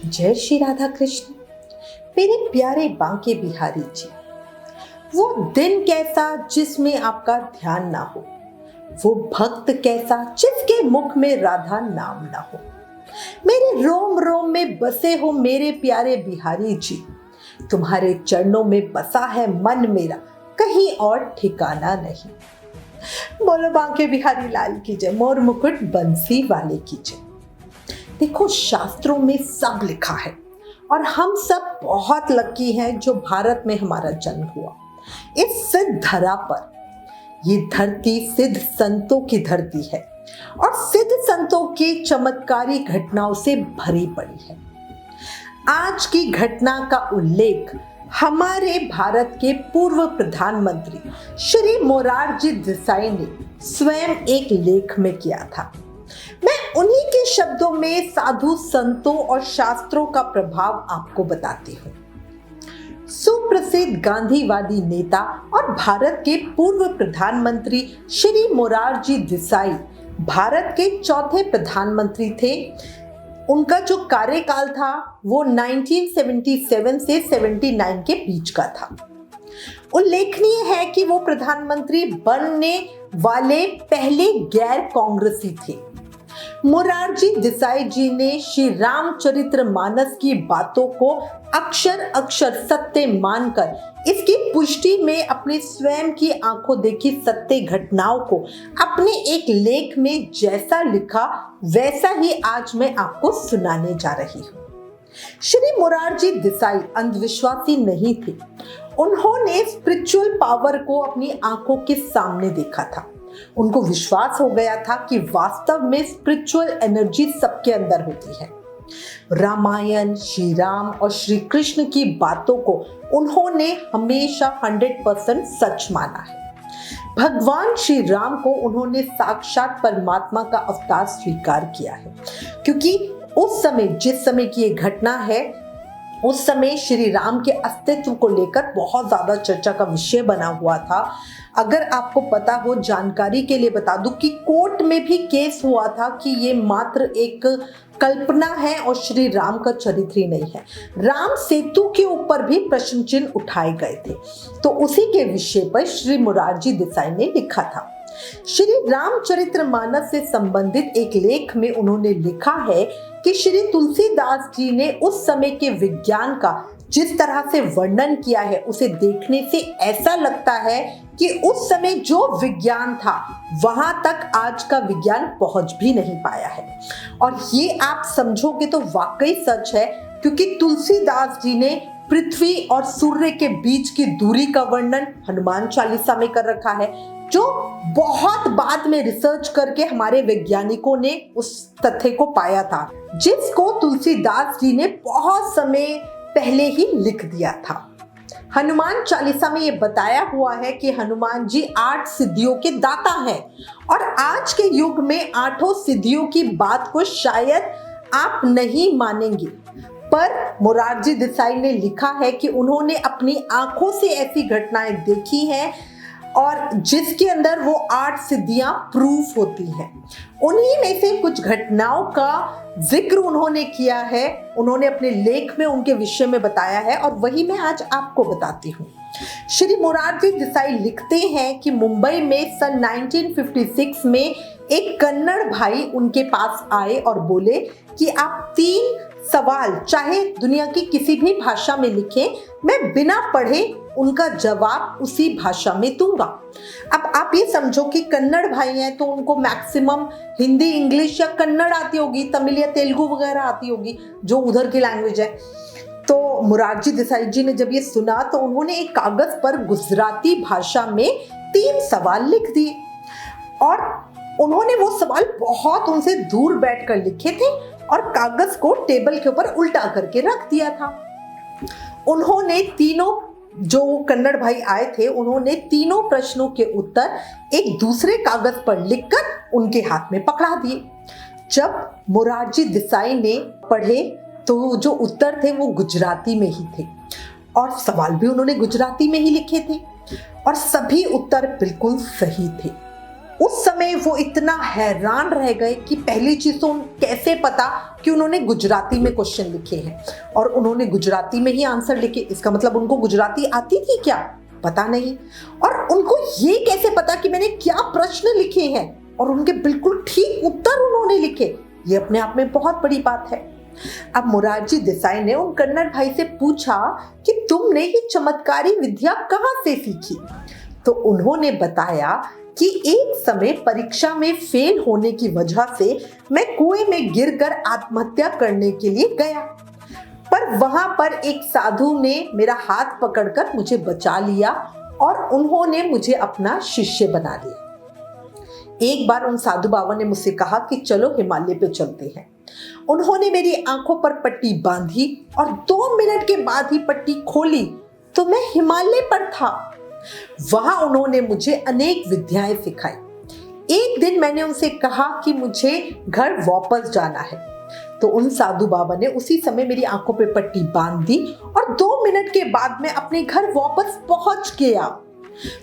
जय श्री राधा कृष्ण। मेरे प्यारे बांके बिहारी जी, वो दिन कैसा जिसमें आपका ध्यान ना हो, वो भक्त कैसा जिसके मुख में राधा नाम ना हो। मेरे रोम रोम में बसे हो मेरे प्यारे बिहारी जी, तुम्हारे चरणों में बसा है मन मेरा, कहीं और ठिकाना नहीं। बोलो बांके बिहारी लाल की जय, मोर मुकुट बंसी वाले की जय। देखो, शास्त्रों में सब लिखा है और हम सब बहुत लकी हैं जो भारत में हमारा जन्म हुआ। इस सिद्ध धरा पर, ये धरती सिद्ध संतों की धरती है और सिद्ध संतों की चमत्कारी घटनाओं से भरी पड़ी है। आज की घटना का उल्लेख हमारे भारत के पूर्व प्रधानमंत्री श्री मोरारजी देसाई ने स्वयं एक लेख में किया था। मैं उन्हीं के शब्दों में साधु संतों और शास्त्रों का प्रभाव आपको बताती हूँ। सुप्रसिद्ध गांधीवादी नेता और भारत के पूर्व प्रधानमंत्री श्री मोरारजी देसाई भारत के चौथे प्रधानमंत्री थे। उनका जो कार्यकाल था वो 1977 से 79 के बीच का था। उल्लेखनीय है कि वो प्रधानमंत्री बनने वाले पहले गैर कांग्रेसी थे। मोरारजी देसाई जी ने श्री रामचरितमानस की बातों को अक्षर अक्षर सत्य मानकर इसकी पुष्टि में अपनी स्वयं की आंखों देखी सत्य घटनाओं को अपने एक लेख में जैसा लिखा वैसा ही आज मैं आपको सुनाने जा रही हूँ। श्री मोरारजी देसाई अंधविश्वासी नहीं थे। उन्होंने स्पिरिचुअल पावर को अपनी आंखों के सामने देखा था। उनको विश्वास हो गया था कि वास्तव में स्पिरिचुअल एनर्जी सबके अंदर होती है। रामायण, श्री राम और श्री कृष्ण की बातों को उन्होंने हमेशा 100% सच माना है। भगवान श्री राम को उन्होंने साक्षात परमात्मा का अवतार स्वीकार किया है, क्योंकि उस समय, जिस समय की ये घटना है, उस समय श्री राम के अस्तित्व को लेकर बहुत ज्यादा चर्चा का विषय बना हुआ था। अगर आपको पता हो, जानकारी के लिए बता दूं कि कोर्ट में भी केस हुआ था कि ये मात्र एक कल्पना है और श्री राम का चरित्र ही नहीं है। राम सेतु के ऊपर भी प्रश्न चिन्ह उठाए गए थे। तो उसी के विषय पर श्री मोरारजी देसाई ने लिखा था। श्री रामचरितमानस से संबंधित एक लेख में उन्होंने लिखा है कि श्री तुलसीदास जी ने उस समय के विज्ञान का जिस तरह से वर्णन किया है, उसे देखने से ऐसा लगता है कि उस समय जो विज्ञान था वहां तक आज का विज्ञान पहुंच भी नहीं पाया है। और ये आप समझोगे तो वाकई सच है, क्योंकि तुलसीदास जी ने पृथ्वी और सूर्य के बीच की दूरी का वर्णन हनुमान चालीसा में कर रखा है, जो बहुत बाद में रिसर्च करके हमारे वैज्ञानिकों ने उस तथ्य को पाया था, जिसको तुलसीदास जी ने बहुत समय पहले ही लिख दिया था। हनुमान चालीसा में ये बताया हुआ है कि हनुमान जी 8 सिद्धियों के दाता हैं और आज के युग में 8 सिद्धियों की बात को शायद आप नहीं मानेंगे, पर मोरारजी देसाई ने लिखा है कि उन्होंने अपनी आंखों से ऐसी घटनाएं देखी हैं और जिसके अंदर वो 8 सिद्धियां प्रूफ होती हैं। उन्हीं में से कुछ घटनाओं का जिक्र उन्होंने किया है, उन्होंने अपने लेख में उनके विषय में बताया है और वही मैं आज आपको बताती हूँ। श्री मोरारजी देसाई लिखते हैं कि मुंबई में सन 1956 में एक कन्नड़ भाई उनके पास आए और बोले कि आप 3 सवाल चाहे दुनिया की किसी भी भाषा में लिखें, मैं बिना पढ़े उनका जवाब उसी भाषा में दूंगा। अब आप ये समझो कि कन्नड़ भाई हैं तो उनको मैक्सिमम हिंदी, इंग्लिश या कन्नड़ आती होगी, तमिल या तेलुगु वगैरह आती होगी, जो उधर की लैंग्वेज है। तो मोरारजी देसाई जी ने जब ये सुना तो उन्होंने एक कागज पर गुजराती भाषा में 3 सवाल लिख दिए और उन्होंने वो सवाल बहुत उनसे दूर बैठकर लिखे थे और कागज को टेबल के ऊपर उल्टा करके रख दिया था। उन्होंने तीनों, जो कन्नड़ भाई आए थे, उन्होंने तीनों प्रश्नों के उत्तर एक दूसरे कागज पर लिखकर उनके हाथ में पकड़ा दिए। जब मोरारजी देसाई ने पढ़े तो जो उत्तर थे वो गुजराती में ही थे और सवाल भी उन्होंने गुजराती में ही लिखे थे और सभी उत्तर बिल्कुल सही थे। उस समय वो इतना हैरान रह गए कि पहली चीज तो कैसे पता कि उन्होंने गुजराती में क्वेश्चन लिखे हैं और उन्होंने गुजराती में ही आंसर लिखे। इसका मतलब उनको गुजराती आती थी क्या, पता नहीं। और उनको ये कैसे पता कि मैंने क्या प्रश्न लिखे हैं और उनके बिल्कुल ठीक उत्तर उन्होंने लिखे। ये अपने आप में बहुत बड़ी बात है। अब मोरारजी देसाई ने उन कन्नड़ भाई से पूछा कि तुमने ये चमत्कारी विद्या कहाँ से सीखी। तो उन्होंने बताया कि एक समय परीक्षा में फेल होने की वजह से मैं कुएं में गिरकर आत्महत्या करने के लिए गया, पर वहां पर एक साधु ने मेरा हाथ पकड़कर मुझे बचा लिया और उन्होंने मुझे अपना शिष्य बना लिया। एक बार उन साधु बाबा ने मुझसे कहा कि चलो हिमालय पे चलते हैं। उन्होंने मेरी आंखों पर पट्टी बांधी और 2 मिनट के बाद ही पट्टी खोली तो मैं हिमालय पर था। वहां उन्होंने मुझे अनेक विद्याएं सिखाई। एक दिन मैंने उनसे कहा कि मुझे घर वापस जाना है, तो उन साधु बाबा ने उसी समय मेरी आंखों पे पट्टी बांध दी और 2 मिनट के बाद मैं अपने घर वापस पहुंच गया।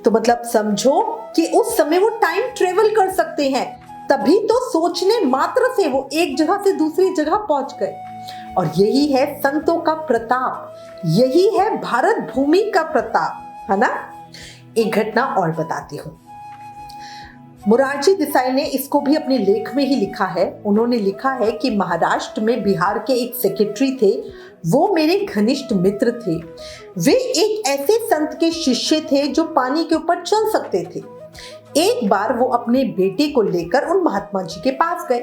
तो मतलब समझो कि उस समय वो टाइम ट्रेवल कर सकते हैं, तभी तो सोचने मात्र से वो एक जगह से दूसरी जगह पहुंच गए। और यही है संतों का प्रताप, यही है भारत भूमि का प्रताप, है ना। एक घटना और बताती हूँ। मोरारजी देसाई ने इसको भी अपने लेख में ही लिखा है। उन्होंने लिखा है कि महाराष्ट्र में बिहार के एक सेक्रेटरी थे, वो मेरे घनिष्ठ मित्र थे। वे एक ऐसे संत के शिष्य थे जो पानी के ऊपर चल सकते थे। एक बार वो अपने बेटे को लेकर उन महात्मा जी के पास गए,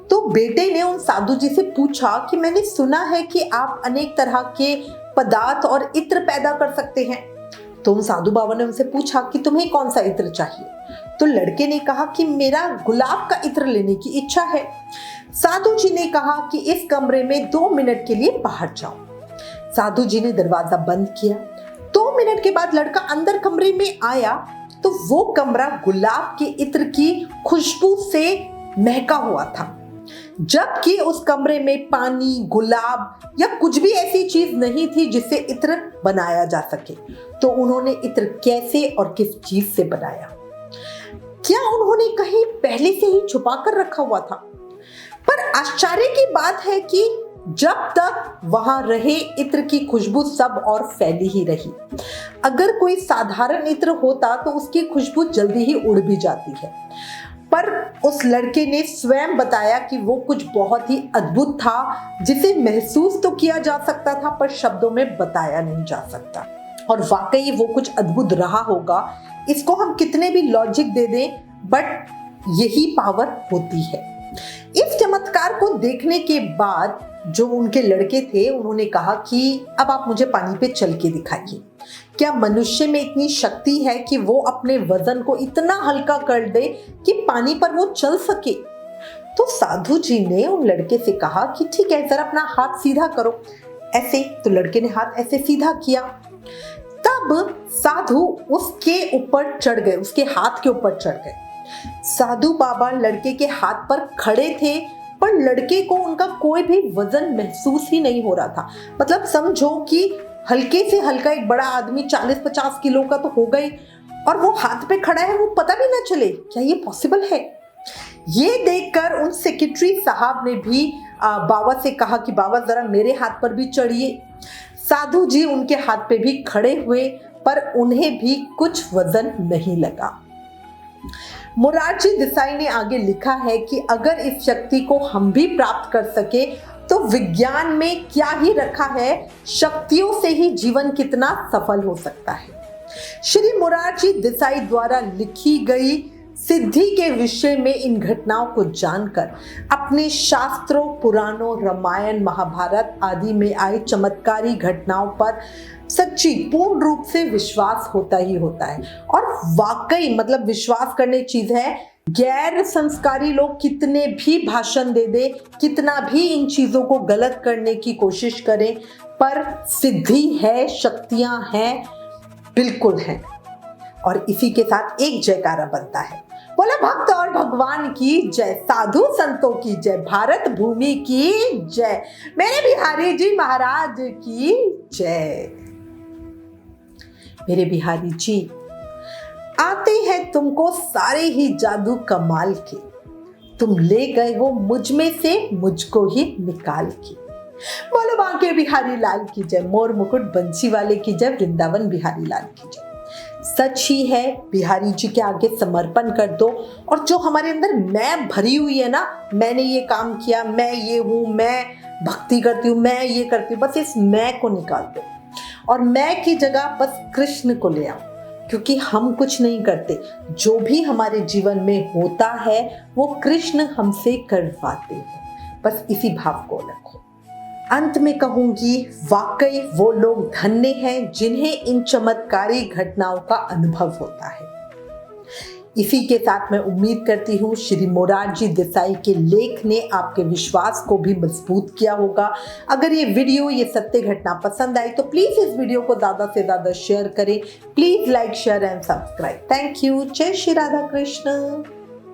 तो बेटे ने उन साधु जी से पूछा कि मैंने सुना है कि आप अनेक तरह के पदार्थ और इत्र पैदा कर सकते हैं। तो उन साधु बाबा ने उनसे पूछा कि तुम्हें कौन सा इत्र चाहिए। तो लड़के ने कहा कि मेरा गुलाब का इत्र लेने की इच्छा है। साधु जी ने कहा कि इस कमरे में 2 मिनट के लिए बाहर जाओ। साधु जी ने दरवाजा बंद किया। 2 मिनट के बाद लड़का अंदर कमरे में आया तो वो कमरा गुलाब के इत्र की खुशबू से महका हुआ था, जबकि उस कमरे में पानी, गुलाब या कुछ भी ऐसी चीज नहीं थी जिससे इत्र बनाया जा सके। तो उन्होंने इत्र कैसे और किस चीज से बनाया? क्या उन्होंने कहीं पहले से ही छुपा कर रखा हुआ था? पर आश्चर्य की बात है कि जब तक वहां रहे इत्र की खुशबू सब और फैली ही रही। अगर कोई साधारण इत्र होता तो उसकी खुशबू जल्दी ही उड़ भी जाती है, पर उस लड़के ने स्वयं बताया कि वो कुछ बहुत ही अद्भुत था जिसे महसूस तो किया जा सकता था पर शब्दों में बताया नहीं जा सकता। और वाकई वो कुछ अद्भुत रहा होगा। इसको हम कितने भी लॉजिक दे दें, बट यही पावर होती है। इस चमत्कार को देखने के बाद जो उनके लड़के थे उन्होंने कहा कि अब आप मुझे पानी पे चल के दिखाइए। क्या मनुष्य में इतनी शक्ति है कि वो अपने वजन को इतना हल्का कर दे कि पानी पर वो चल सके? तो साधु जी ने उन लड़के से कहा कि ठीक है, जरा अपना हाथ सीधा करो। ऐसे तो लड़के ने हाथ ऐसे सीधा किया। तब साधु उसके ऊपर चढ़ गए, उसके हाथ के ऊपर चढ़ गए। साधु बाबा लड़के के हाथ पर खड़े थे, पर लड़के को उनका कोई भी वजन महसूस ही नहीं हो रहा था। मतलब समझो कि हल्के से हल्का एक बड़ा आदमी 40-50 किलो का तो हो गई और वो हाथ पे खड़ा है, वो पता भी ना चले। क्या ये पॉसिबल है? ये देखकर उन सेक्रेटरी साहब ने भी बाबा से कहा कि बाबा जरा मेरे हाथ पर भी चढ़िए। साधु जी उनके हाथ पे भी खड़े हुए, पर उन्हें भी कुछ वजन नहीं लगा। मोरारजी देसाई ने आगे लिखा है कि अगर इस शक्ति को हम भी प्राप्त कर सके तो विज्ञान में क्या ही रखा है, शक्तियों से ही जीवन कितना सफल हो सकता है। श्री मोरारजी देसाई द्वारा लिखी गई सिद्धि के विषय में इन घटनाओं को जानकर अपने शास्त्रों, पुराणों, रामायण, महाभारत आदि में आई चमत्कारी घटनाओं पर सच्ची पूर्ण रूप से विश्वास होता ही होता है। और वाकई मतलब विश्वास करने चीज है। गैर संस्कारी लोग कितने भी भाषण दे दे, कितना भी इन चीजों को गलत करने की कोशिश करें, पर सिद्धि है, शक्तियां हैं, बिल्कुल है। और इसी के साथ एक जयकारा बनता है, बोला भक्त और भगवान की जय, साधु संतों की जय, भारत भूमि की जय, मेरे बिहारी जी महाराज की जय। मेरे बिहारी जी, आते हैं तुमको सारे ही जादू कमाल के, तुम ले गए हो मुझ में से मुझको ही निकाल के। बोलो बांके बिहारी लाल की जय, मोर मुकुट बंसी वाले की जय, वृंदावन बिहारी लाल की जय। सच ही है, बिहारी जी के आगे समर्पण कर दो और जो हमारे अंदर मैं भरी हुई है ना, मैंने ये काम किया, मैं ये हूँ, मैं भक्ति करती हूँ, मैं ये करती हूँ, बस इस मैं को निकाल दो और मैं की जगह बस कृष्ण को ले आओ, क्योंकि हम कुछ नहीं करते, जो भी हमारे जीवन में होता है वो कृष्ण हमसे करवाते हैं। बस इसी भाव को रखो। अंत में कहूंगी, वाकई वो लोग धन्य हैं जिन्हें इन चमत्कारी घटनाओं का अनुभव होता है। इसी के साथ मैं उम्मीद करती हूँ श्री मोरारजी देसाई के लेख ने आपके विश्वास को भी मजबूत किया होगा। अगर ये वीडियो, ये सत्य घटना पसंद आई तो प्लीज इस वीडियो को ज्यादा से ज्यादा शेयर करें। Please like, share and subscribe. Thank you. जय श्री राधा कृष्ण।